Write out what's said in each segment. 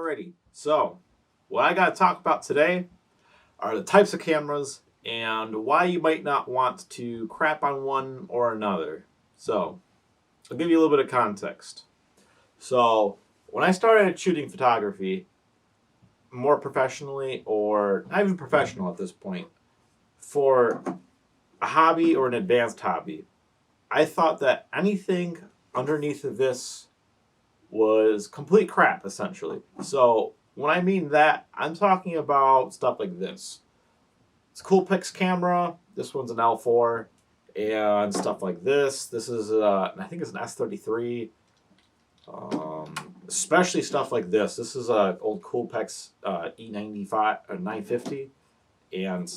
Alrighty, so what I got to talk about today are the types of cameras and why you might not want to crap on one or another. So, I'll give you a little bit of context. So, when I started shooting photography, more professionally, or not even professional at this point, for a hobby or an advanced hobby, I thought that anything underneath of this was complete crap, essentially. So when I mean that, I'm talking about stuff like this. It's a Coolpix camera. This one's an L4, and stuff like this. This is, I think it's an S33. Especially stuff like this. This is a old Coolpix E95 or 950, and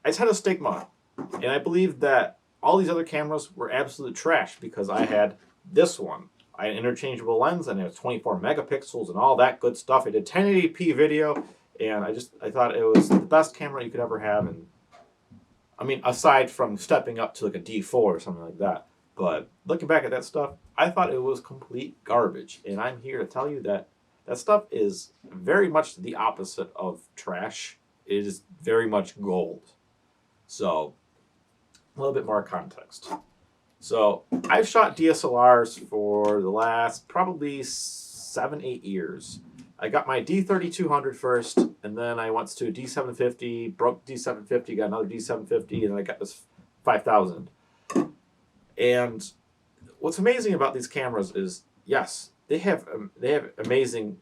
I just had a stigma, and I believed that all these other cameras were absolute trash because I had this one. I had an interchangeable lens, and it was 24 megapixels and all that good stuff. I did 1080p video, and I thought it was the best camera you could ever have. And I mean, aside from stepping up to like a D4 or something like that. But looking back at that stuff, I thought it was complete garbage. And I'm here to tell you that that stuff is very much the opposite of trash. It is very much gold. So, a little bit more context. So, I've shot DSLRs for the last probably 7-8 years. I got my D3200 first, and then I went to a D750, broke D750, got another D750, and then I got this 5000. And what's amazing about these cameras is, yes, they have amazing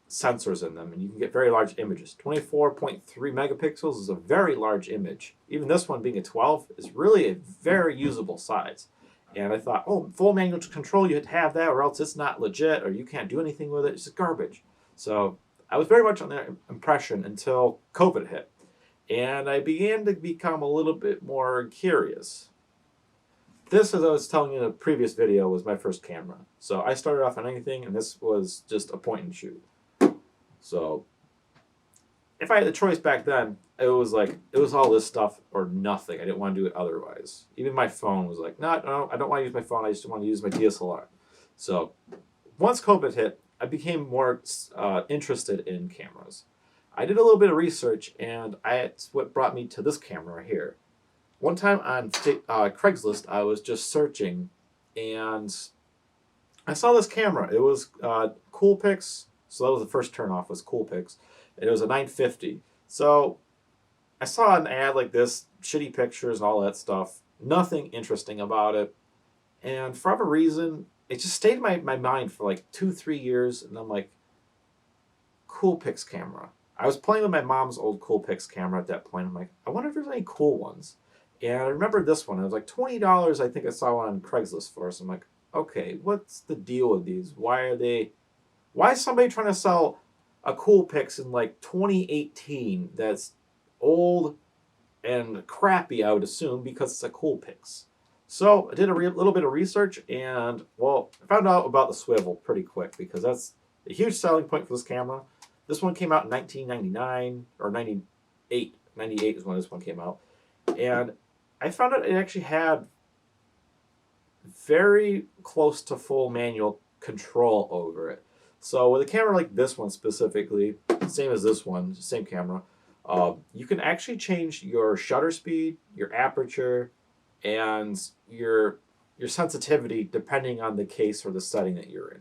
sensors in them, and you can get very large images. 24.3 megapixels is a very large image. Even this one being a 12 is really a very usable size. And I thought, oh, full manual control, you have to have that, or else it's not legit, or you can't do anything with it. It's just garbage. So I was very much on that impression until COVID hit. And I began to become a little bit more curious. This, as I was telling you in a previous video, was my first camera. So I started off on anything, and this was just a point and shoot. So if I had the choice back then, it was all this stuff or nothing. I didn't want to do it otherwise. Even my phone was like, no, I don't want to use my phone. I just want to use my DSLR. So once COVID hit, I became more interested in cameras. I did a little bit of research, and it's what brought me to this camera right here. One time on Craigslist, I was just searching, and I saw this camera. It was Coolpix, so that was the first turnoff, was Coolpix. It was a 950. So I saw an ad like this, shitty pictures and all that stuff. Nothing interesting about it. And for whatever reason, it just stayed in my mind for like 2-3 years. And I'm like, Coolpix camera. I was playing with my mom's old Coolpix camera at that point. I'm like, I wonder if there's any cool ones. And I remember this one. It was like $20. I think I saw one on Craigslist for. So I'm like, okay, what's the deal with these? Why is somebody trying to sell a Coolpix in like 2018 that's old and crappy, I would assume, because it's a Coolpix? So I did a little bit of research, and well, I found out about the swivel pretty quick because that's a huge selling point for this camera. This one came out in 1999 or 98. 98 is when this one came out. And I found out it actually had very close to full manual control over it. So with a camera like this one specifically, same as this one, same camera, you can actually change your shutter speed, your aperture, and your sensitivity depending on the case or the setting that you're in.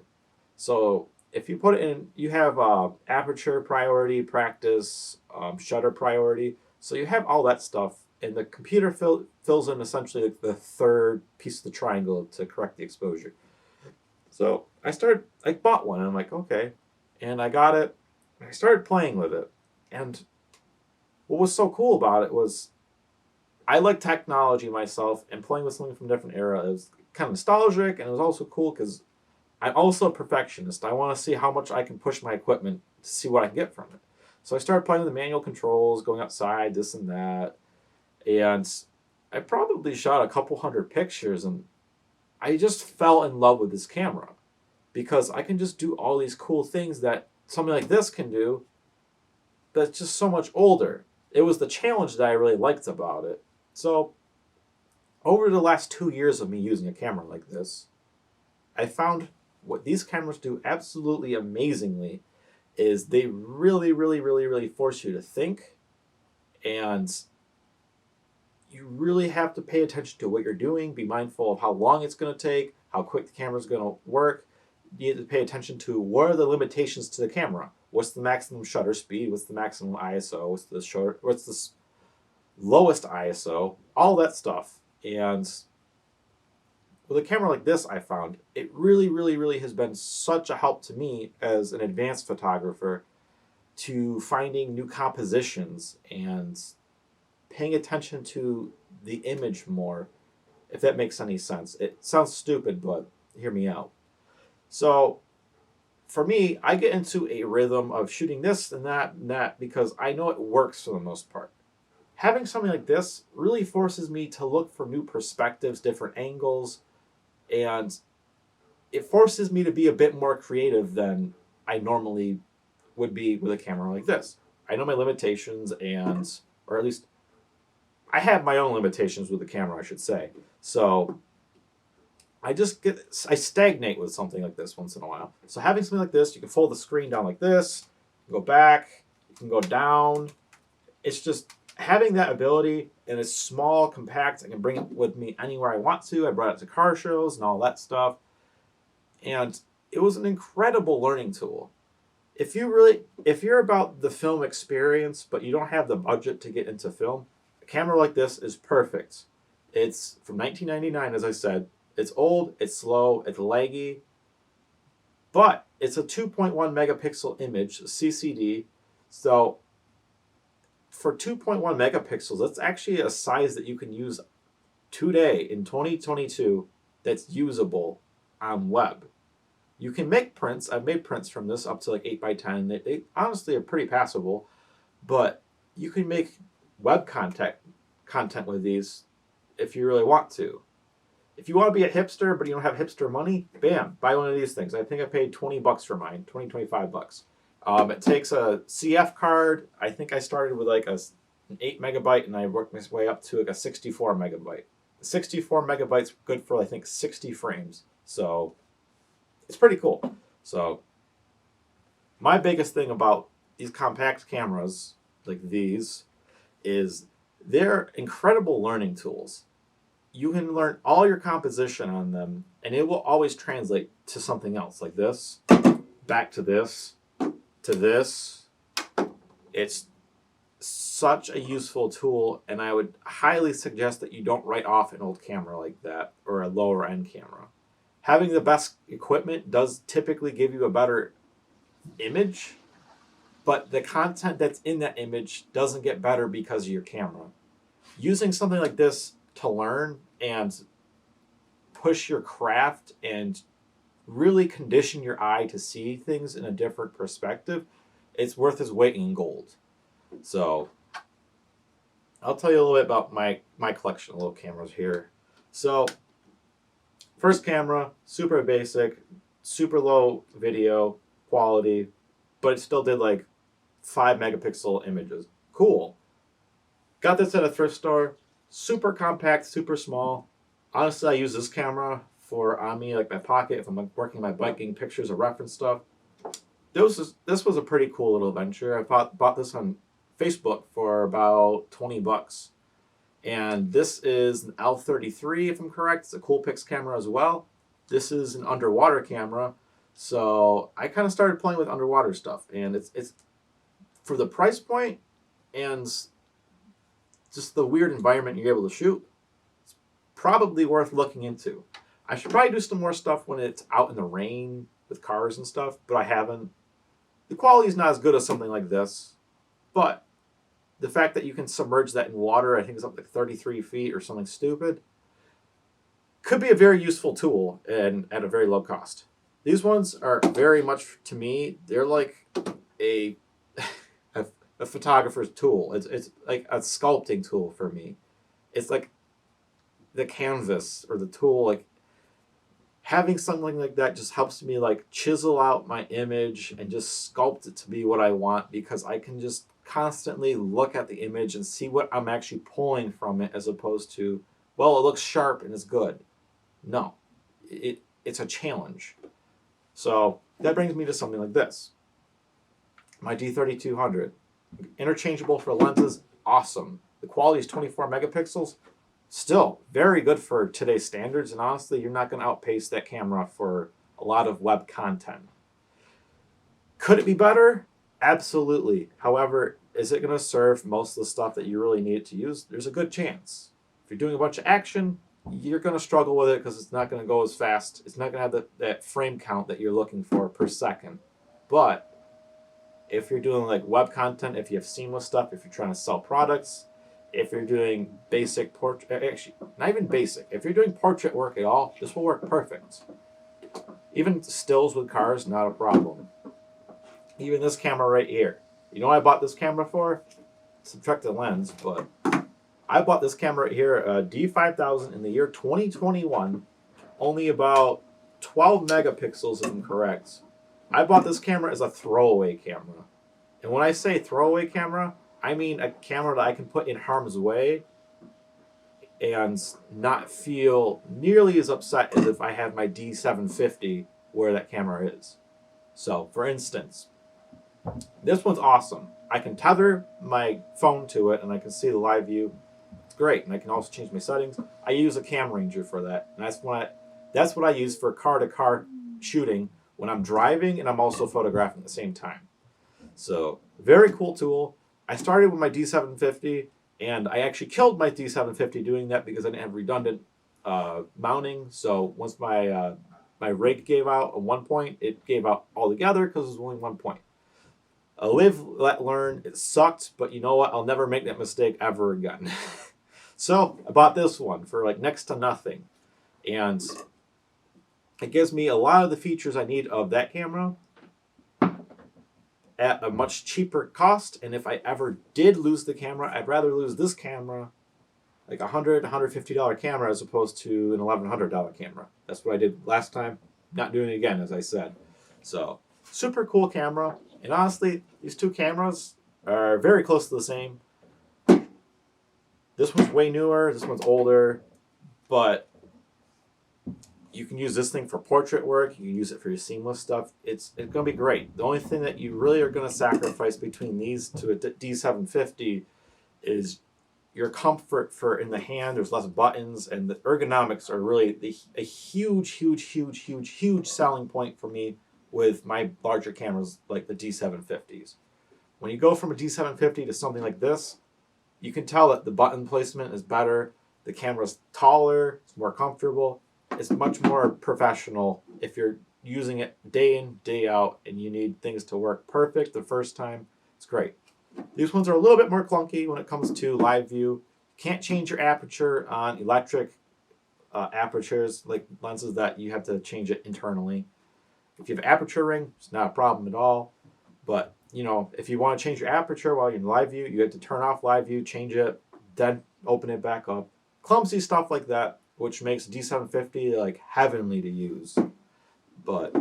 So if you put it in, you have aperture priority, practice, shutter priority. So you have all that stuff, and the computer fills in essentially like the third piece of the triangle to correct the exposure. So I bought one, and I'm like, okay. And I got it, and I started playing with it. And what was so cool about it was I like technology myself, and playing with something from a different era, it was kind of nostalgic, and it was also cool because I'm also a perfectionist. I want to see how much I can push my equipment to see what I can get from it. So I started playing with the manual controls, going outside, this and that. And I probably shot a couple hundred pictures, and I just fell in love with this camera because I can just do all these cool things that something like this can do that's just so much older. It was the challenge that I really liked about it. So over the last 2 years of me using a camera like this, I found what these cameras do absolutely amazingly is they really, really, really, really force you to think, and you really have to pay attention to what you're doing, be mindful of how long it's going to take, how quick the camera is going to work. You need to pay attention to what are the limitations to the camera. What's the maximum shutter speed? What's the maximum ISO? What's the lowest ISO? All that stuff. And with a camera like this, I found it really, really, really has been such a help to me as an advanced photographer to finding new compositions and paying attention to the image more, if that makes any sense. It sounds stupid, but hear me out. So for me, I get into a rhythm of shooting this and that because I know it works for the most part. Having something like this really forces me to look for new perspectives, different angles, and it forces me to be a bit more creative than I normally would be with a camera like this. I know my limitations, or at least I have my own limitations with the camera, I should say. So I stagnate with something like this once in a while. So having something like this, you can fold the screen down like this, go back, you can go down. It's just having that ability, and it's small, compact. I can bring it with me anywhere I want to. I brought it to car shows and all that stuff. And it was an incredible learning tool. If you're about the film experience, but you don't have the budget to get into film, a camera like this is perfect. It's from 1999, as I said. It's old, it's slow, it's laggy, but it's a 2.1 megapixel image, CCD. So for 2.1 megapixels, that's actually a size that you can use today in 2022 that's usable on web. You can make prints. I've made prints from this up to like 8x10. They honestly are pretty passable, but you can make web content with these if you really want to. If you want to be a hipster, but you don't have hipster money, bam, buy one of these things. I think I paid $20 for mine, $25. It takes a CF card. I think I started with like an 8 megabyte, and I worked my way up to like a 64 megabyte. 64 megabytes good for I think 60 frames. So it's pretty cool. So my biggest thing about these compact cameras like these is they're incredible learning tools. You can learn all your composition on them, and it will always translate to something else, like this, back to this, to this. It's such a useful tool, and I would highly suggest that you don't write off an old camera like that, or a lower end camera. Having the best equipment does typically give you a better image, but the content that's in that image doesn't get better because of your camera. Using something like this to learn and push your craft and really condition your eye to see things in a different perspective, it's worth its weight in gold. So I'll tell you a little bit about my collection of little cameras here. So first camera, super basic, super low video quality, but it still did like 5 megapixel images. Cool. Got this at a thrift store. Super compact, super small. Honestly, I use this camera for on me, like my pocket, if I'm working my biking pictures or reference stuff. This was a pretty cool little venture. I bought this on Facebook for about $20. And this is an L33, if I'm correct. It's a Coolpix camera as well. This is an underwater camera. So I kind of started playing with underwater stuff. And it's for the price point and just the weird environment you're able to shoot, it's probably worth looking into. I should probably do some more stuff when it's out in the rain with cars and stuff, but I haven't. The quality is not as good as something like this, but the fact that you can submerge that in water, I think it's up to like 33 feet or something stupid, could be a very useful tool and at a very low cost. These ones are very much, to me, they're like a photographer's tool. It's like a sculpting tool for me. It's like the canvas or the tool. Like having something like that just helps me like chisel out my image and just sculpt it to be what I want, because I can just constantly look at the image and see what I'm actually pulling from it, as opposed to, well, it looks sharp and it's good. No, it's a challenge. So that brings me to something like this. my D3200. Interchangeable for lenses, awesome. The quality is 24 megapixels, still very good for today's standards, and honestly, you're not going to outpace that camera for a lot of web content. Could it be better? Absolutely. However, is it going to serve most of the stuff that you really need it to use? There's a good chance. If you're doing a bunch of action, you're going to struggle with it because it's not going to go as fast. It's not going to have that frame count that you're looking for per second. But if you're doing like web content, if you have seamless stuff, if you're trying to sell products, if you're doing basic portrait, actually, not even basic, if you're doing portrait work at all, this will work perfect. Even stills with cars, not a problem. Even this camera right here. You know what I bought this camera for? Subtract the lens, but I bought this camera right here, a D5000 in the year 2021, only about 12 megapixels if I'm correct. I bought this camera as a throwaway camera. And when I say throwaway camera, I mean a camera that I can put in harm's way and not feel nearly as upset as if I have my D750 where that camera is. So, for instance, this one's awesome. I can tether my phone to it and I can see the live view. It's great. And I can also change my settings. I use a Cam Ranger for that. And that's what I use for car-to-car shooting when I'm driving and I'm also photographing at the same time. So, very cool tool. I started with my D750 and I actually killed my D750 doing that because I didn't have redundant mounting. So once my rig gave out at one point, it gave out altogether because it was only 1 point. Live, let learn. It sucked, but you know what? I'll never make that mistake ever again. So I bought this one for like next to nothing. And it gives me a lot of the features I need of that camera at a much cheaper cost. And if I ever did lose the camera, I'd rather lose this camera, like $100, $150 camera, as opposed to an $1,100 camera. That's what I did last time. Not doing it again, as I said. So, super cool camera. And honestly, these two cameras are very close to the same. This one's way newer, this one's older, but you can use this thing for portrait work, you can use it for your seamless stuff. It's going to be great. The only thing that you really are going to sacrifice between these to a D750 is your comfort for in the hand. There's less buttons, and the ergonomics are really a huge selling point for me with my larger cameras like the D750s. When you go from a D750 to something like this, you can tell that the button placement is better, the camera's taller, it's more comfortable, it's much more professional if you're using it day in, day out, and you need things to work perfect the first time. It's great. These ones are a little bit more clunky when it comes to live view. Can't change your aperture on electric apertures, like lenses that you have to change it internally. If you have an aperture ring, it's not a problem at all. But, you know, if you want to change your aperture while you're in live view, you have to turn off live view, change it, then open it back up. Clumsy stuff like that, which makes D750 like heavenly to use. But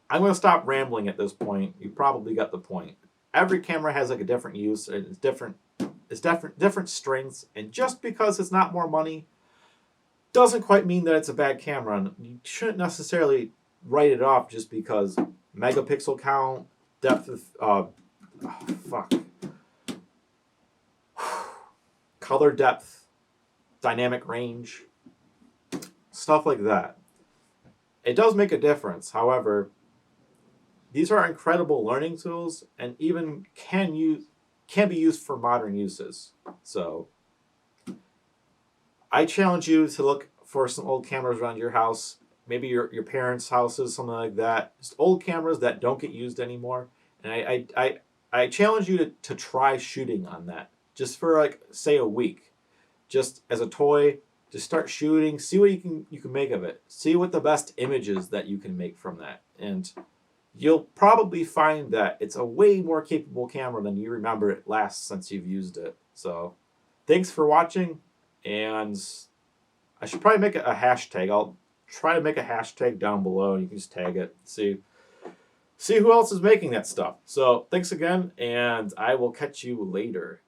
I'm going to stop rambling at this point. You probably got the point. Every camera has like a different use, and it's different strengths, and just because it's not more money doesn't quite mean that it's a bad camera. And you shouldn't necessarily write it off just because megapixel count, depth of color depth, dynamic range, stuff like that. It does make a difference. However, these are incredible learning tools and even can be used for modern uses. So I challenge you to look for some old cameras around your house, maybe your parents' houses, something like that. Just old cameras that don't get used anymore. And I challenge you to try shooting on that just for like say a week, just as a toy. Just start shooting, see what you can make of it. See what the best images that you can make from that. And you'll probably find that it's a way more capable camera than you remember it last since you've used it. So thanks for watching, and I should probably make a hashtag. I'll try to make a hashtag down below, and you can just tag it. See who else is making that stuff. So thanks again, and I will catch you later.